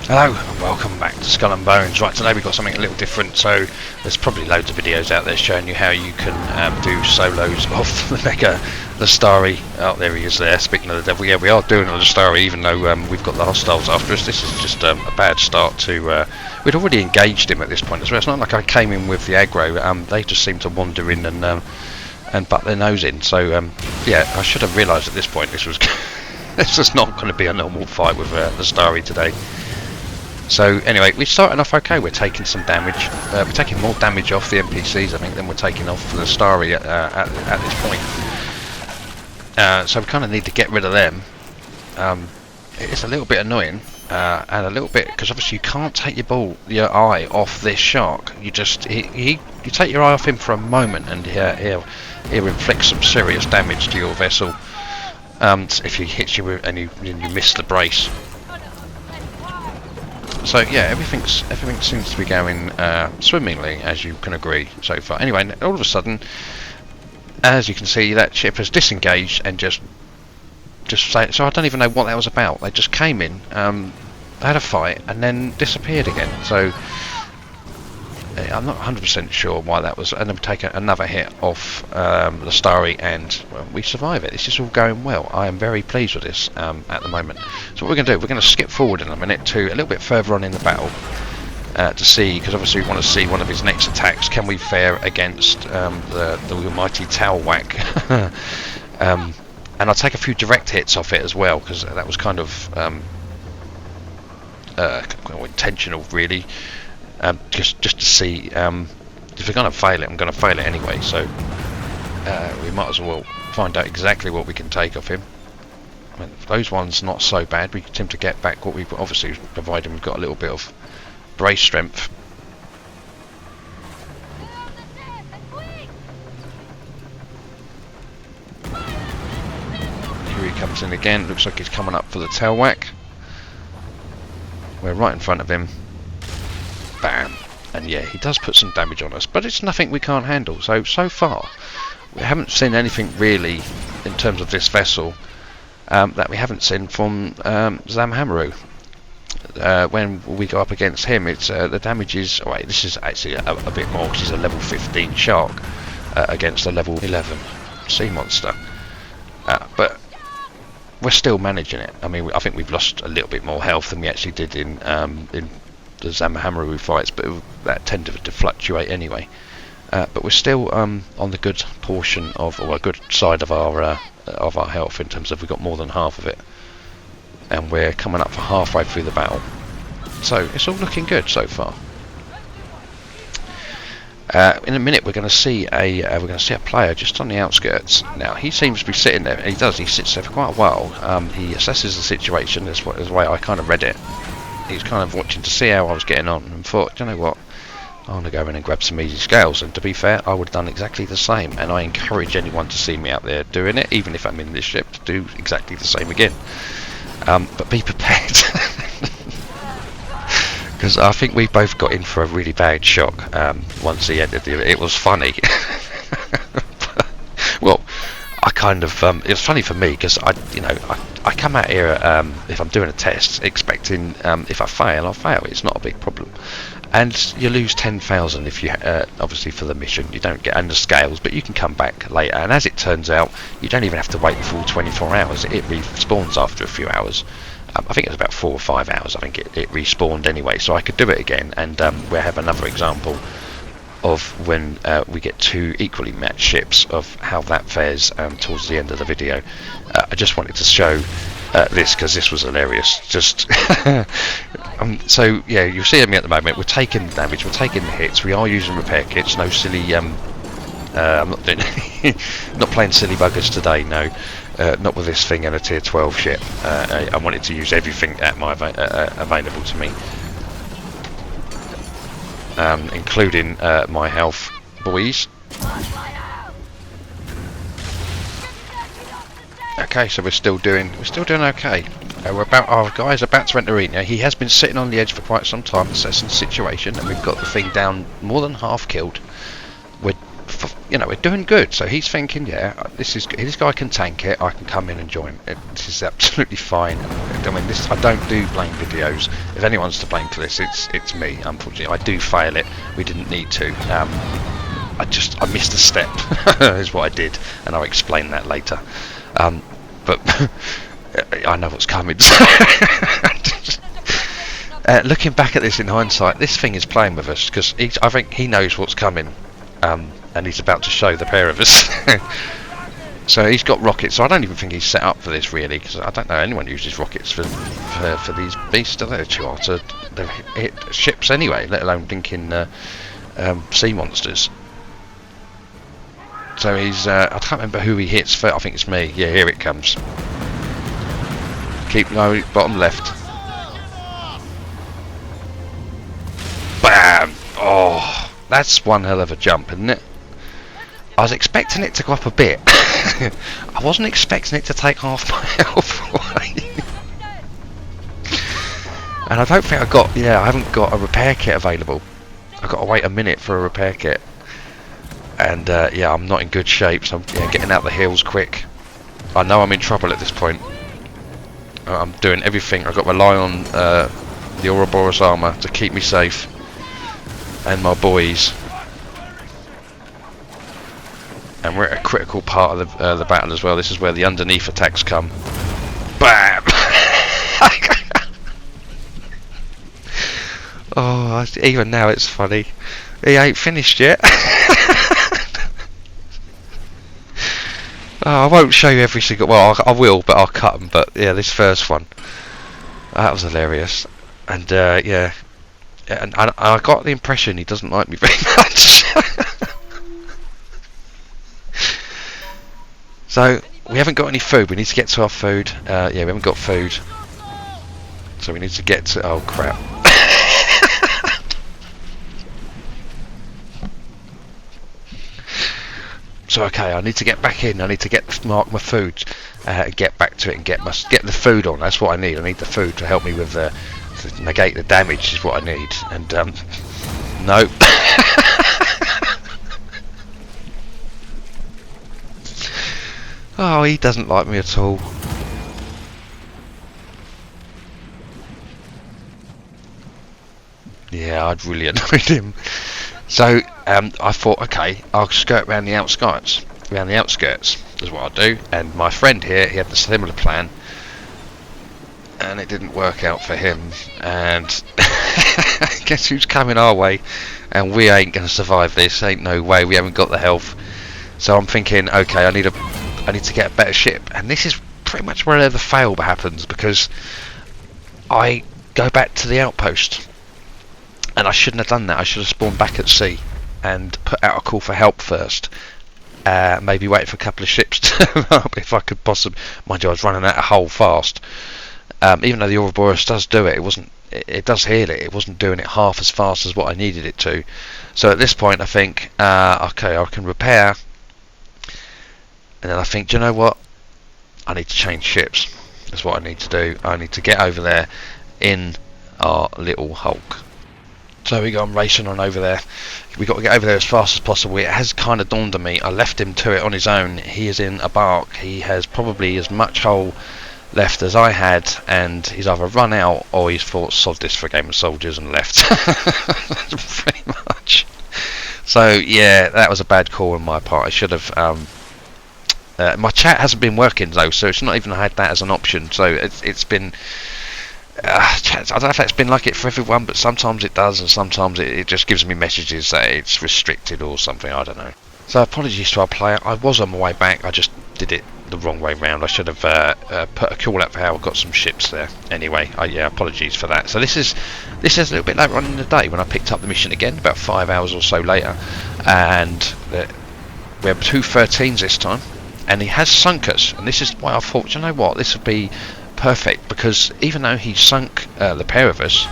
Hello and welcome back to Skull and Bones. Right, today we've got something a little different. So there's probably loads of videos out there showing you how you can do solos of the Mega Lastari. Oh, there he is there, speaking of the devil. Yeah, we are doing a Lastari even though we've got the hostiles after us. This is just a bad start to... we'd already engaged him at this point as well. It's not like I came in with the aggro. They just seemed to wander in and butt their nose in. So yeah, I should have realised at this point this was this was not going to be a normal fight with Lastari today. So anyway, we're starting off okay. We're taking some damage. We're taking more damage off the NPCs, I think, than we're taking off the Starry at this point. So we kind of need to get rid of them. It's a little bit annoying, and a little bit because obviously you can't take your eye off this shark. You just you take your eye off him for a moment, and he'll inflict some serious damage to your vessel. If he hits you and you miss the brace. So yeah, everything seems to be going swimmingly, as you can agree so far. Anyway, all of a sudden, as you can see, that ship has disengaged and just so I don't even know what that was about. They just came in, had a fight, and then disappeared again. So I'm not 100% sure why that was. And then we take another hit off the Starry, and well, we survive it. This is all going well. I am very pleased with this at the moment. So what we're going to do, we're going to skip forward in a minute to a little bit further on in the battle to see, because obviously we want to see one of his next attacks. Can we fare against the almighty Towel Whack? And I'll take a few direct hits off it as well, because that was kind of intentional, really. Just to see if we're going to fail it. I'm going to fail it anyway, so we might as well find out exactly what we can take off him. I mean, those ones not so bad. We seem to get back what we've obviously provided. We've got a little bit of brace strength. Here he comes in again. Looks like he's coming up for the tail whack. We're right in front of him. Bam. And yeah, he does put some damage on us, but it's nothing we can't handle. So far we haven't seen anything really in terms of this vessel that we haven't seen from Zamaharibu. When we go up against him, it's the damage is... Oh wait, this is actually a bit more, because he's a level 15 shark against a level 11 sea monster, but we're still managing it. I mean, I think we've lost a little bit more health than we actually did in the Zamaharibu fights, but that tended to fluctuate anyway. But we're still on the good portion of, or a good side of our health, in terms of we've got more than half of it, and we're coming up for halfway through the battle. So it's all looking good so far. In a minute, we're going to see a player just on the outskirts. Now he seems to be sitting there. He sits there for quite a while. He assesses the situation. That's the way I kind of read it. He was kind of watching to see how I was getting on, and thought, you know what, I want to go in and grab some easy scales. And to be fair, I would have done exactly the same, and I encourage anyone to see me out there doing it, even if I'm in this ship, to do exactly the same again. But be prepared, because I think we both got in for a really bad shock once he entered. It was funny. Well, I kind of it was funny for me, because I come out here if I'm doing a test expecting if I fail, I'll fail. It's not a big problem, and you lose 10,000 if you obviously for the mission. You don't get under scales, but you can come back later. And as it turns out, you don't even have to wait the full 24 hours. It respawns after a few hours. I think it was about 4 or 5 hours. I think it respawned anyway, so I could do it again. And we'll have another example of when we get two equally matched ships, of how that fares towards the end of the video. I just wanted to show this, because this was hilarious. Just so yeah, you're seeing me at the moment. We're taking damage, we're taking the hits, we are using repair kits. No silly I'm not doing not playing silly buggers today, no. Not with this thing and a tier 12 ship. I wanted to use everything at my available to me, including my health, boys. Okay, so we're still doing okay. Our guy's about to enter arena. He has been sitting on the edge for quite some time, assessing the situation, and we've got the thing down more than half killed. We're you know, we're doing good. So he's thinking, yeah, this guy can tank it. I can come in and join. This is absolutely fine. I mean, I don't do blame videos. If anyone's to blame for this, it's me. Unfortunately, I do fail it. We didn't need to. I missed a step. Is what I did, and I'll explain that later. But I know what's coming. Looking back at this in hindsight, this thing is playing with us because I think he knows what's coming. And he's about to show the pair of us. So he's got rockets, so I don't even think he's set up for this really, because I don't know anyone uses rockets for these beasts, do they? Too hard to hit ships anyway, let alone blinking sea monsters. So he's I can't remember who he hits first. I think it's me. Yeah, here it comes. Keep going, bottom left. Bam! Oh, that's one hell of a jump, isn't it? I was expecting it to go up a bit. I wasn't expecting it to take half my health away. And I don't think I haven't got a repair kit available. I've got to wait a minute for a repair kit. And yeah, I'm not in good shape, so I'm getting out the hills quick. I know I'm in trouble at this point. I'm doing everything. I've got to rely on the Ouroboros armour to keep me safe. And my boys. And we're at a critical part of the battle as well. This is where the underneath attacks come. Bam! Oh, even now it's funny. He ain't finished yet. Oh, I won't show you every single. Well, I will, but I'll cut them. But yeah, this first one, that was hilarious. And yeah, and I got the impression he doesn't like me very much. So we haven't got any food. We need to get to our food. Yeah, we haven't got food. So we need to get to. Oh crap! So okay, I need to get back in. I need to mark my food, and get back to it and get the food on. That's what I need. I need the food to help me with to negate the damage. Is what I need. And no. Oh, he doesn't like me at all. Yeah, I'd really annoyed him. So I thought, okay, I'll skirt around the outskirts. Around the outskirts is what I'll do. And my friend here, he had the similar plan, and it didn't work out for him. And guess who's coming our way? And we ain't gonna survive this. Ain't no way. We haven't got the health. So I'm thinking, okay, I need to get a better ship. And this is pretty much where the fail happens, because I go back to the outpost. And I shouldn't have done that. I should have spawned back at sea and put out a call for help first. Maybe wait for a couple of ships to turn up if I could possibly. Mind you, I was running out of hull fast. Even though the Ouroboros does do it, it does heal it. It wasn't doing it half as fast as what I needed it to. So at this point, I think, okay, I can repair. And then I think, do you know what? I need to change ships. That's what I need to do. I need to get over there in our little Hulk. So we go on racing on over there. We've got to get over there as fast as possible. It has kind of dawned on me. I left him to it on his own. He is in a bark. He has probably as much hull left as I had, and he's either run out or he's thought, sod this for a game of soldiers, and left. Pretty much. So yeah, that was a bad call on my part. I should have. My chat hasn't been working though, so it's not even had that as an option. So it's been. I don't know if that's been like it for everyone, but sometimes it does, and sometimes it just gives me messages that it's restricted or something. I don't know. So apologies to our player. I was on my way back. I just did it the wrong way round. I should have put a call out for how I got some ships there. Anyway, yeah, apologies for that. So this is a little bit later on in the day when I picked up the mission again, about 5 hours or so later, and we have 2 13s this time, and he has sunk us. And this is why I thought, you know what, this would be perfect, because even though he sunk the pair of us,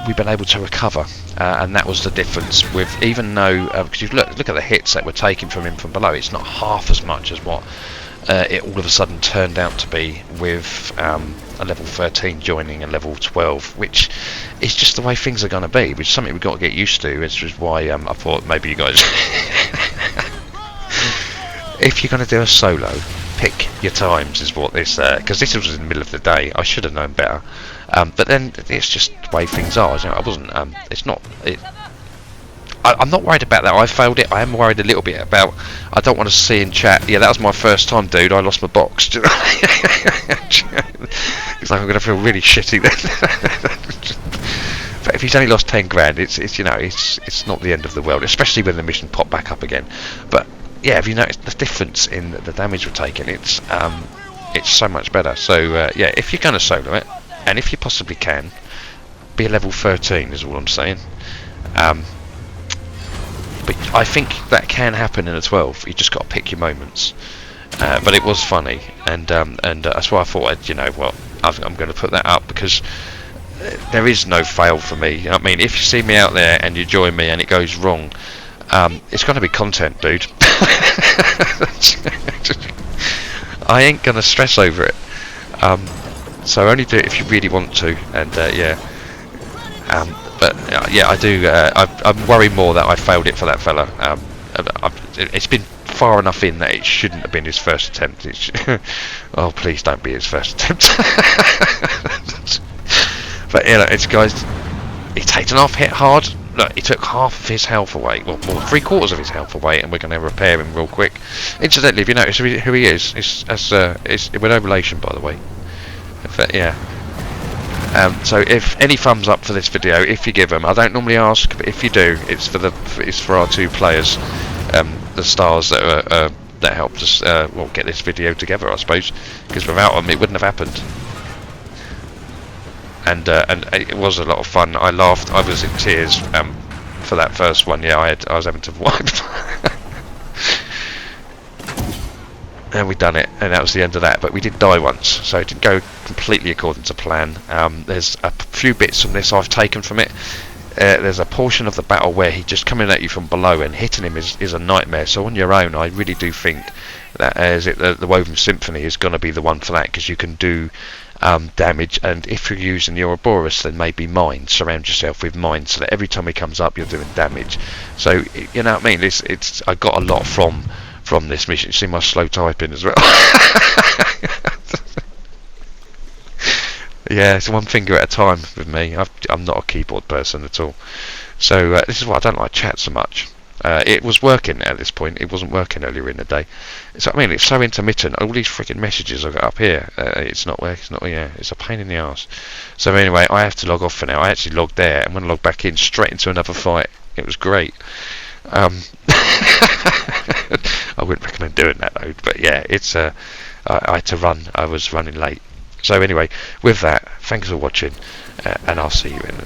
we've been able to recover, and that was the difference. With even though, because you look at the hits that were taken from him from below, it's not half as much as what it all of a sudden turned out to be with a level 13 joining a level 12, which is just the way things are going to be, which is something we've got to get used to. Which is why I thought maybe you guys if you're going to do a solo, pick your times is what this, because this was in the middle of the day. I should have known better, but then it's just the way things are. I wasn't. It's not. I'm not worried about that. I failed it. I am worried a little bit about. I don't want to see in chat. Yeah, that was my first time, dude. I lost my box. It's like I'm going to feel really shitty then. But if he's only lost 10 grand, it's not the end of the world, especially when the mission popped back up again. But yeah, have you noticed the difference in the damage we're taking? It's so much better. So yeah, if you're going to solo it, and if you possibly can, be a level 13 is all I'm saying. But I think that can happen in a 12. You just got to pick your moments. But it was funny, and that's why I thought, you know what, I'm going to put that up, because there is no fail for me. I mean, if you see me out there and you join me and it goes wrong, it's going to be content, dude. I ain't going to stress over it. So only do it if you really want to, and yeah. But yeah, I do. I'm worried more that I failed it for that fella. It's been far enough in that it shouldn't have been his first attempt. Oh, please don't be his first attempt. But you know, it's guys. He taken off hit hard. Look, he took half of his health away. Well, more than 3/4 of his health away, and we're going to repair him real quick. Incidentally, if you notice who he is, it's with no relation, by the way. But yeah. So if any thumbs up for this video, if you give them, I don't normally ask, but if you do, it's for our 2 players, the stars that helped us well, get this video together, I suppose, because without them it wouldn't have happened. And it was a lot of fun. I laughed. I was in tears for that first one. Yeah, I was having to wipe. And we'd done it, and that was the end of that. But we did die once, so it didn't go completely according to plan. There's a few bits from this I've taken from it. There's a portion of the battle where he just coming at you from below, and hitting him is a nightmare. So on your own, I really do think that the Woven Symphony is going to be the one for that, because you can do damage, and if you're using your Ouroboros, then maybe mines. Surround yourself with mines, so that every time he comes up, you're doing damage. So you know what I mean. It's I got a lot from this mission. You see my slow typing as well. Yeah, it's one finger at a time with me. I'm not a keyboard person at all. So this is why I don't like chat so much. It was working at this point. It wasn't working earlier in the day. So I mean, it's so intermittent. All these freaking messages I got up here. It's not working. It's not. Yeah, it's a pain in the arse. So anyway, I have to log off for now. I actually logged there. I'm going to log back in straight into another fight. It was great. I wouldn't recommend doing that though. But yeah, it's. I had to run. I was running late. So anyway, with that, thanks for watching, and I'll see you in the